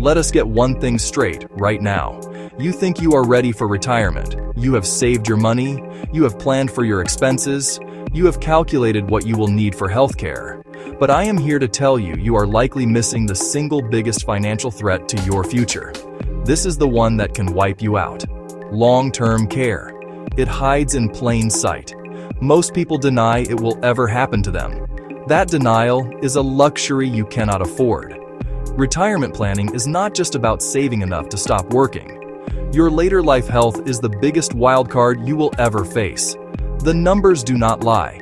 Let us get one thing straight right now. You think you are ready for retirement. You have saved your money. You have planned for your expenses. You have calculated what you will need for healthcare. But I am here to tell you, you are likely missing the single biggest financial threat to your future. This is the one that can wipe you out. Long-term care. It hides in plain sight. Most people deny it will ever happen to them. That denial is a luxury you cannot afford. Retirement planning is not just about saving enough to stop working. Your later life health is the biggest wild card you will ever face. The numbers do not lie.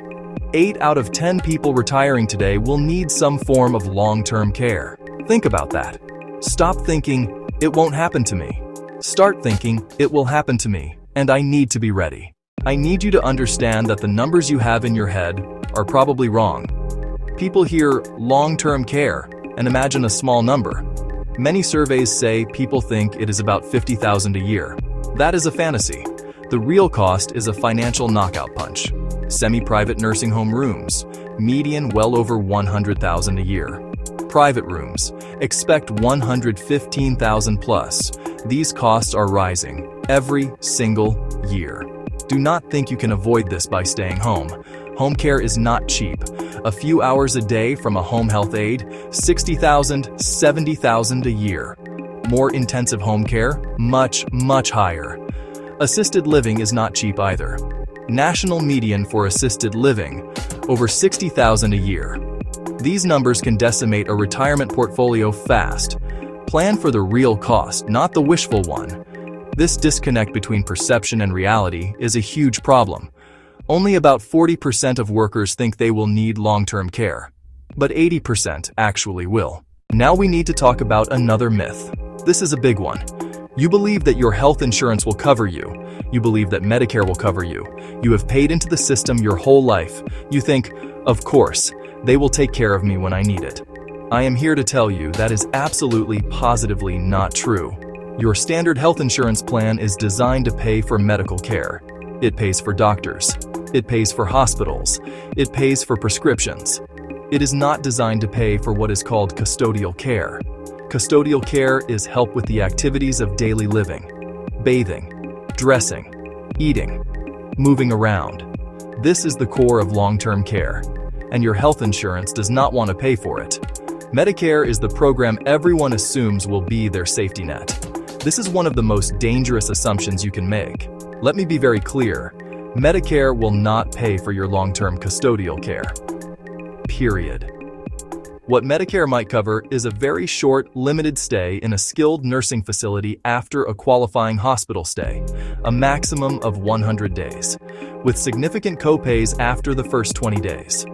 8 out of 10 people retiring today will need some form of long-term care. Think about that. Stop thinking, it won't happen to me. Start thinking, it will happen to me, and I need to be ready. I need you to understand that the numbers you have in your head are probably wrong. People hear long-term care and imagine a small number. Many surveys say people think it is about $50,000 a year. That is a fantasy. The real cost is a financial knockout punch. Semi-private nursing home rooms, median well over $100,000 a year. Private rooms, expect $115,000 plus. These costs are rising every single year. Do not think you can avoid this by staying home. Home care is not cheap. A few hours a day from a home health aide, $60,000, $70,000 a year. More intensive home care, much higher. Assisted living is not cheap either. National median for assisted living, over $60,000 a year. These numbers can decimate a retirement portfolio fast. Plan for the real cost, not the wishful one. This disconnect between perception and reality is a huge problem. Only about 40% of workers think they will need long-term care, but 80% actually will. Now we need to talk about another myth. This is a big one. You believe that your health insurance will cover you. You believe that Medicare will cover you. You have paid into the system your whole life. You think, of course, they will take care of me when I need it. I am here to tell you that is absolutely, positively not true. Your standard health insurance plan is designed to pay for medical care. It pays for doctors. It pays for hospitals. It pays for prescriptions. It is not designed to pay for what is called custodial care. Custodial care is help with the activities of daily living, bathing, dressing, eating, moving around. This is the core of long-term care, and your health insurance does not want to pay for it. Medicare is the program everyone assumes will be their safety net. This is one of the most dangerous assumptions you can make. Let me be very clear. Medicare will not pay for your long-term custodial care. Period. What Medicare might cover is a very short, limited stay in a skilled nursing facility after a qualifying hospital stay, a maximum of 100 days, with significant co-pays after the first 20 days.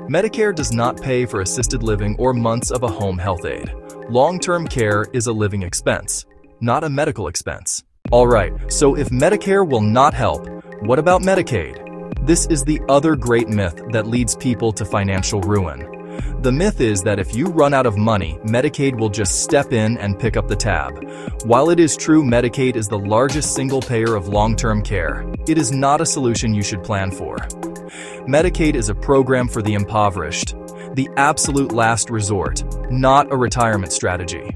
Medicare does not pay for assisted living or months of a home health aide. Long-term care is a living expense, not a medical expense. All right, so if Medicare will not help, what about Medicaid? This is the other great myth that leads people to financial ruin. The myth is that if you run out of money, Medicaid will just step in and pick up the tab. While it is true Medicaid is the largest single payer of long-term care, it is not a solution you should plan for. Medicaid is a program for the impoverished, the absolute last resort, not a retirement strategy.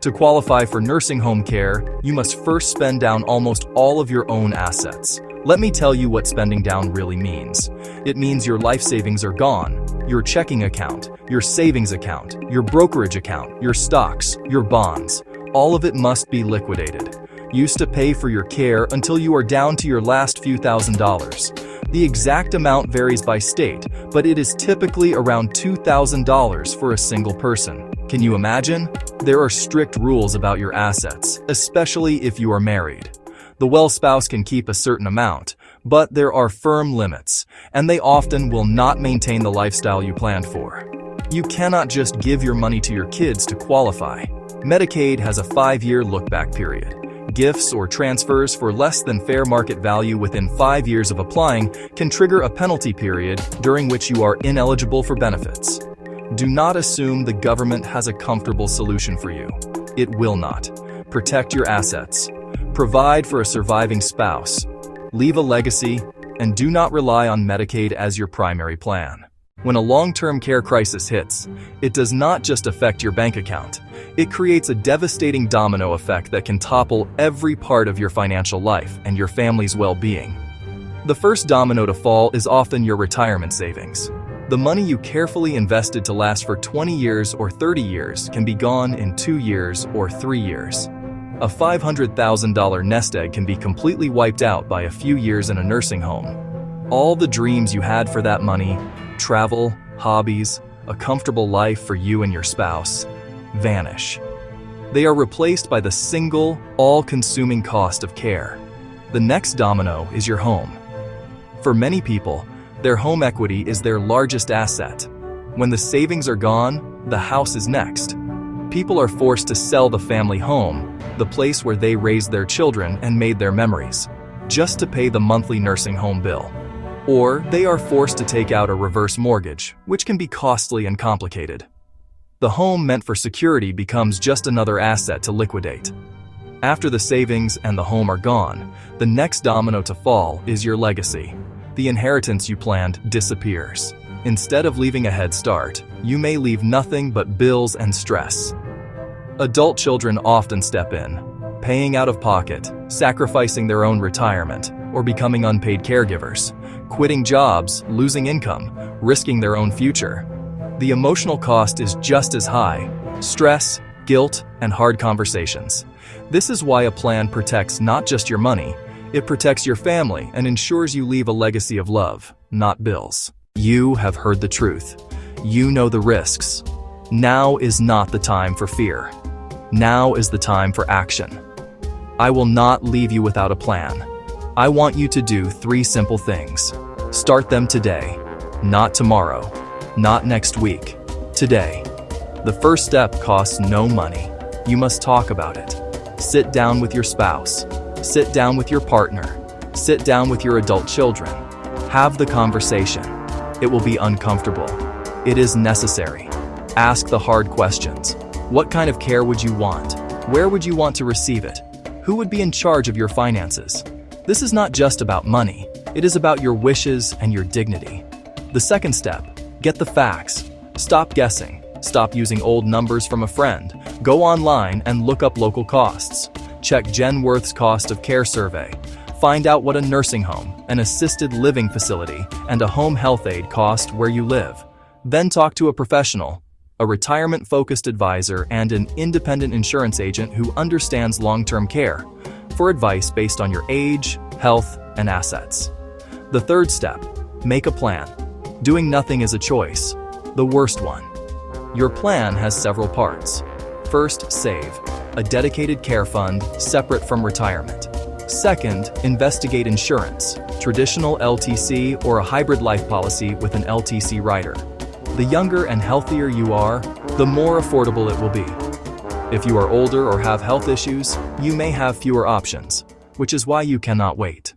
To qualify for nursing home care, you must first spend down almost all of your own assets. Let me tell you what spending down really means. It means your life savings are gone. Your checking account, your savings account, your brokerage account, your stocks, your bonds, all of it must be liquidated. Used to pay for your care until you are down to your last few $1,000s. The exact amount varies by state, but it is typically around $2,000 for a single person. Can you imagine? There are strict rules about your assets, especially if you are married. The well spouse can keep a certain amount, but there are firm limits, and they often will not maintain the lifestyle you planned for. You cannot just give your money to your kids to qualify. Medicaid has a 5-year look-back period. Gifts or transfers for less than fair market value within 5 years of applying can trigger a penalty period during which you are ineligible for benefits. Do not assume the government has a comfortable solution for you. It will not. Protect your assets. Provide for a surviving spouse. Leave a legacy, and do not rely on Medicaid as your primary plan. When a long-term care crisis hits, it does not just affect your bank account. It creates a devastating domino effect that can topple every part of your financial life and your family's well-being. The first domino to fall is often your retirement savings. The money you carefully invested to last for 20 years or 30 years can be gone in 2 years or 3 years. A $500,000 nest egg can be completely wiped out by a few years in a nursing home. All the dreams you had for that money, travel, hobbies, a comfortable life for you and your spouse, vanish. They are replaced by the single, all-consuming cost of care. The next domino is your home. For many people, their home equity is their largest asset. When the savings are gone, the house is next. People are forced to sell the family home, the place where they raised their children and made their memories, just to pay the monthly nursing home bill. Or they are forced to take out a reverse mortgage, which can be costly and complicated. The home meant for security becomes just another asset to liquidate. After the savings and the home are gone, the next domino to fall is your legacy. The inheritance you planned disappears. Instead of leaving a head start, you may leave nothing but bills and stress. Adult children often step in, paying out of pocket, sacrificing their own retirement, or becoming unpaid caregivers, quitting jobs, losing income, risking their own future. The emotional cost is just as high: stress, guilt, and hard conversations. This is why a plan protects not just your money, it protects your family and ensures you leave a legacy of love, not bills. You have heard the truth. You know the risks. Now is not the time for fear. Now is the time for action. I will not leave you without a plan. I want you to do 3 simple things. Start them today, not tomorrow, not next week, today. The first step costs no money. You must talk about it. Sit down with your spouse. Sit down with your partner. Sit down with your adult children. Have the conversation. It will be uncomfortable. It is necessary. Ask the hard questions. What kind of care would you want? Where would you want to receive it? Who would be in charge of your finances? This is not just about money. It is about your wishes and your dignity. The second step, get the facts. Stop guessing. Stop using old numbers from a friend. Go online and look up local costs. Check Genworth's cost of care survey. Find out what a nursing home, an assisted living facility, and a home health aid cost where you live. Then talk to a professional, a retirement-focused advisor, and an independent insurance agent who understands long-term care, for advice based on your age, health, and assets. The third step, make a plan. Doing nothing is a choice, the worst one. Your plan has several parts. First, save, a dedicated care fund separate from retirement. Second, investigate insurance, traditional LTC or a hybrid life policy with an LTC rider. The younger and healthier you are, the more affordable it will be. If you are older or have health issues, you may have fewer options, which is why you cannot wait.